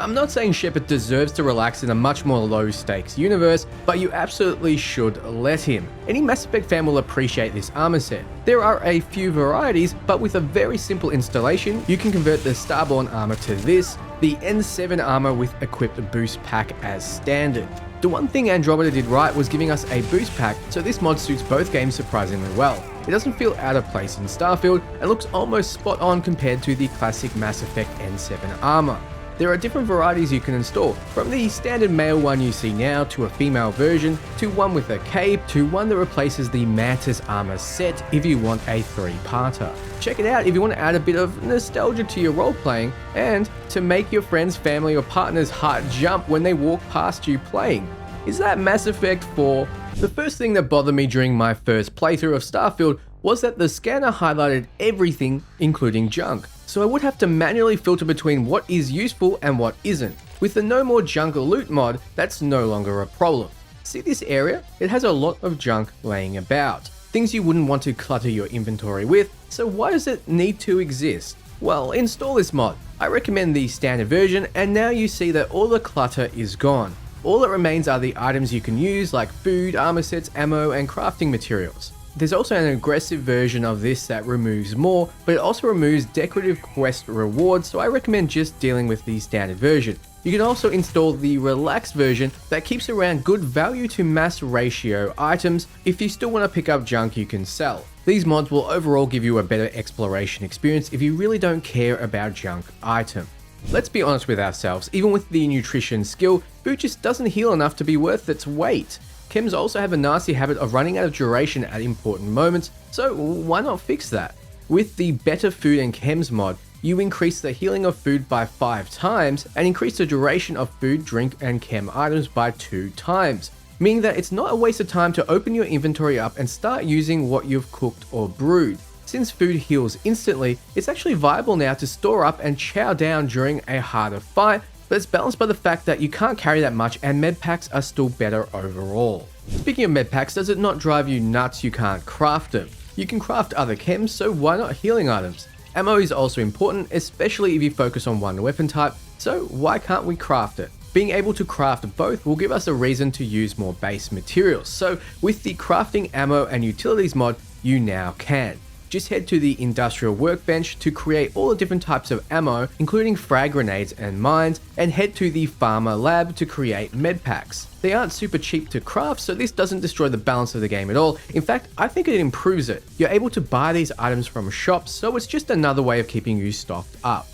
I'm not saying Shepard deserves to relax in a much more low-stakes universe, but you absolutely should let him. Any Mass Effect fan will appreciate this armor set. There are a few varieties, but with a very simple installation, you can convert the Starborn armor to this, the N7 armor with equipped boost pack as standard. The one thing Andromeda did right was giving us a boost pack, so this mod suits both games surprisingly well. It doesn't feel out of place in Starfield, and looks almost spot on compared to the classic Mass Effect N7 armor. There are different varieties you can install, from the standard male one you see now to a female version, to one with a cape, to one that replaces the Mantis armor set if you want a 3-parter. Check it out if you want to add a bit of nostalgia to your role-playing, and to make your friends, family or partner's heart jump when they walk past you playing. Is that Mass Effect 4? The first thing that bothered me during my first playthrough of Starfield was that the scanner highlighted everything, including junk. So I would have to manually filter between what is useful and what isn't. With the No More Junk Loot mod, that's no longer a problem. See this area? It has a lot of junk laying about. Things you wouldn't want to clutter your inventory with, so why does it need to exist? Well, install this mod. I recommend the standard version, and now you see that all the clutter is gone. All that remains are the items you can use like food, armor sets, ammo, and crafting materials. There's also an aggressive version of this that removes more, but it also removes decorative quest rewards, so I recommend just dealing with the standard version. You can also install the relaxed version that keeps around good value to mass ratio items if you still want to pick up junk you can sell. These mods will overall give you a better exploration experience if you really don't care about junk item. Let's be honest with ourselves, even with the nutrition skill, food just doesn't heal enough to be worth its weight. Chems also have a nasty habit of running out of duration at important moments, so why not fix that? With the Better Food and Chems mod, you increase the healing of food by 5 times and increase the duration of food, drink, and chem items by 2 times, meaning that it's not a waste of time to open your inventory up and start using what you've cooked or brewed. Since food heals instantly, it's actually viable now to store up and chow down during a harder fight, but it's balanced by the fact that you can't carry that much and med packs are still better overall. Speaking of med packs, does it not drive you nuts you can't craft them? You can craft other chems, so why not healing items? Ammo is also important, especially if you focus on one weapon type, so why can't we craft it? Being able to craft both will give us a reason to use more base materials, so with the crafting ammo and utilities mod, you now can. Just head to the industrial workbench to create all the different types of ammo, including frag grenades and mines, and head to the farmer lab to create med packs. They aren't super cheap to craft, so this doesn't destroy the balance of the game at all. In fact, I think it improves it. You're able to buy these items from shops, so it's just another way of keeping you stocked up.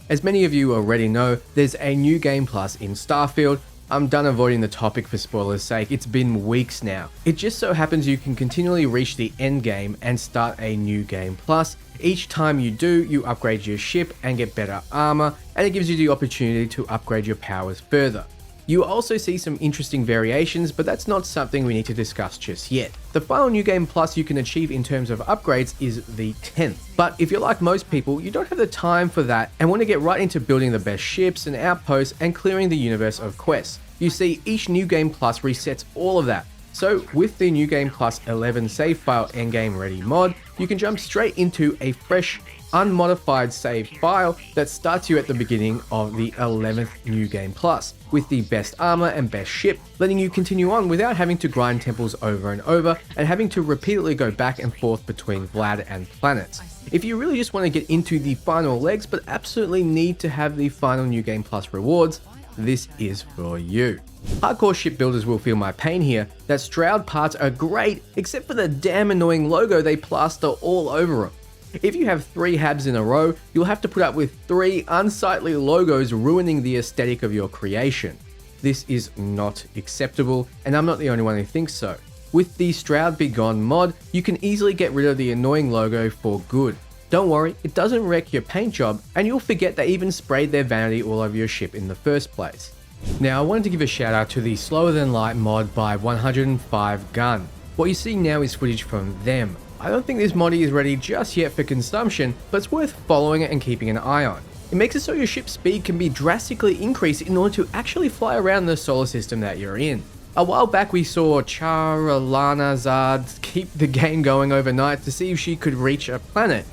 As many of you already know, there's a new game plus in Starfield. I'm done avoiding the topic for spoilers' sake, it's been weeks now. It just so happens you can continually reach the end game and start a new game plus. Each time you do, you upgrade your ship and get better armor, and it gives you the opportunity to upgrade your powers further. You also see some interesting variations, but that's not something we need to discuss just yet. The final New Game Plus you can achieve in terms of upgrades is the 10th. But if you're like most people, you don't have the time for that and want to get right into building the best ships and outposts and clearing the universe of quests. You see, each New Game Plus resets all of that. So with the New Game Plus 11 save file endgame ready mod, you can jump straight into a fresh, unmodified save file that starts you at the beginning of the 11th New Game Plus, with the best armor and best ship, letting you continue on without having to grind temples over and over and having to repeatedly go back and forth between Vlad and planets. If you really just want to get into the final legs but absolutely need to have the final New Game Plus rewards, this is for you. Hardcore shipbuilders will feel my pain here, that Stroud parts are great except for the damn annoying logo they plaster all over them. If you have 3 habs in a row, you'll have to put up with 3 unsightly logos ruining the aesthetic of your creation. This is not acceptable, and I'm not the only one who thinks so. With the Stroud Begone mod, you can easily get rid of the annoying logo for good. Don't worry, it doesn't wreck your paint job, and you'll forget they even sprayed their vanity all over your ship in the first place. Now, I wanted to give a shout out to the Slower Than Light mod by 105 Gun. What you see now is footage from them. I don't think this mod is ready just yet for consumption, but it's worth following it and keeping an eye on. It makes it so your ship's speed can be drastically increased in order to actually fly around the solar system that you're in. A while back we saw Charalana Zard keep the game going overnight to see if she could reach a planet.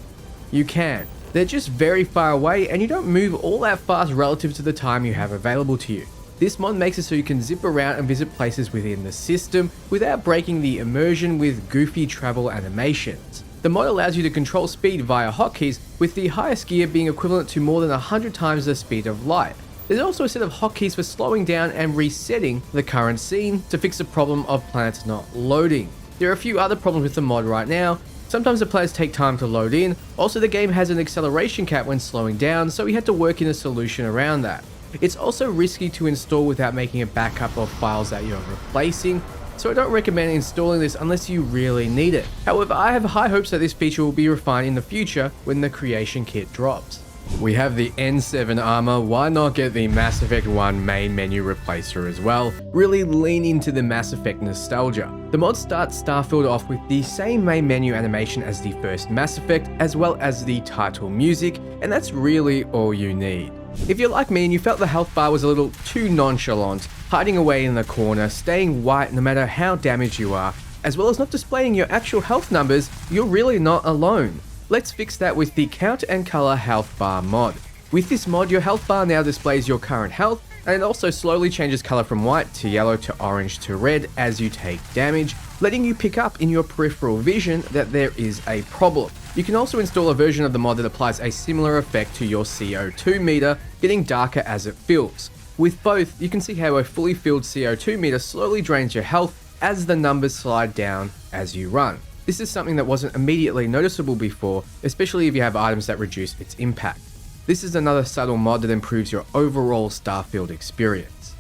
You can. They're just very far away and you don't move all that fast relative to the time you have available to you. This mod makes it so you can zip around and visit places within the system without breaking the immersion with goofy travel animations. The mod allows you to control speed via hotkeys, with the highest gear being equivalent to more than 100 times the speed of light. There's also a set of hotkeys for slowing down and resetting the current scene to fix the problem of planets not loading. There are a few other problems with the mod right now. Sometimes the planets take time to load in. Also, the game has an acceleration cap when slowing down, so we had to work in a solution around that. It's also risky to install without making a backup of files that you're replacing, so I don't recommend installing this unless you really need it. However, I have high hopes that this feature will be refined in the future when the creation kit drops. We have the N7 armor, why not get the Mass Effect 1 main menu replacer as well? Really lean into the Mass Effect nostalgia. The mod starts Starfield off with the same main menu animation as the first Mass Effect, as well as the title music, and that's really all you need. If you're like me and you felt the health bar was a little too nonchalant, hiding away in the corner, staying white no matter how damaged you are, as well as not displaying your actual health numbers, you're really not alone. Let's fix that with the Count and Color Health Bar mod. With this mod, your health bar now displays your current health, and it also slowly changes color from white to yellow to orange to red as you take damage, letting you pick up in your peripheral vision that there is a problem. You can also install a version of the mod that applies a similar effect to your CO2 meter, getting darker as it fills. With both, you can see how a fully filled CO2 meter slowly drains your health as the numbers slide down as you run. This is something that wasn't immediately noticeable before, especially if you have items that reduce its impact. This is another subtle mod that improves your overall Starfield experience.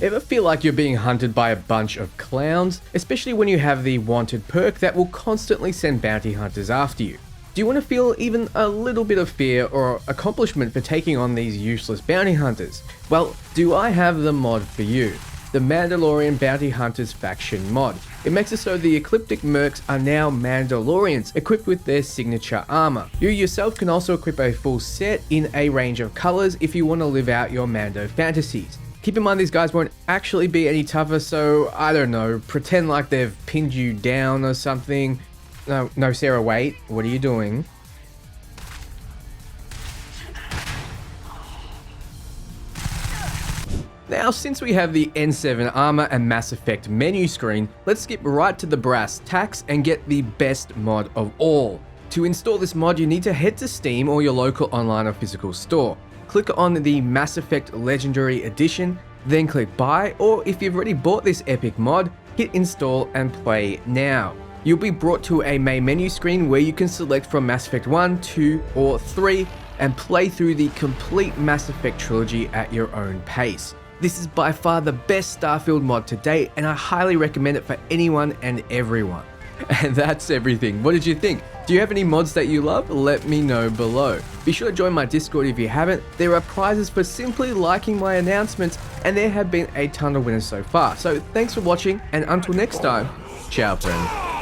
Ever feel like you're being hunted by a bunch of clowns, especially when you have the wanted perk that will constantly send bounty hunters after you? Do you want to feel even a little bit of fear or accomplishment for taking on these useless bounty hunters? Well, do I have the mod for you? The Mandalorian Bounty Hunters faction mod. It makes it so the Ecliptic Mercs are now Mandalorians, equipped with their signature armor. You yourself can also equip a full set in a range of colors if you want to live out your Mando fantasies. Keep in mind these guys won't actually be any tougher, so I don't know, pretend like they've pinned you down or something. No, Sarah, wait, what are you doing? Now, since we have the N7 armor and Mass Effect menu screen, let's skip right to the brass tacks and get the best mod of all. To install this mod, you need to head to Steam or your local online or physical store. Click on the Mass Effect Legendary Edition, then click buy, or if you've already bought this epic mod, hit install and play now. You'll be brought to a main menu screen where you can select from Mass Effect 1, 2, or 3 and play through the complete Mass Effect trilogy at your own pace. This is by far the best Starfield mod to date, and I highly recommend it for anyone and everyone. And that's everything. What did you think? Do you have any mods that you love? Let me know below. Be sure to join my Discord if you haven't. There are prizes for simply liking my announcements, and there have been a ton of winners so far. So thanks for watching, and until next time, ciao friend.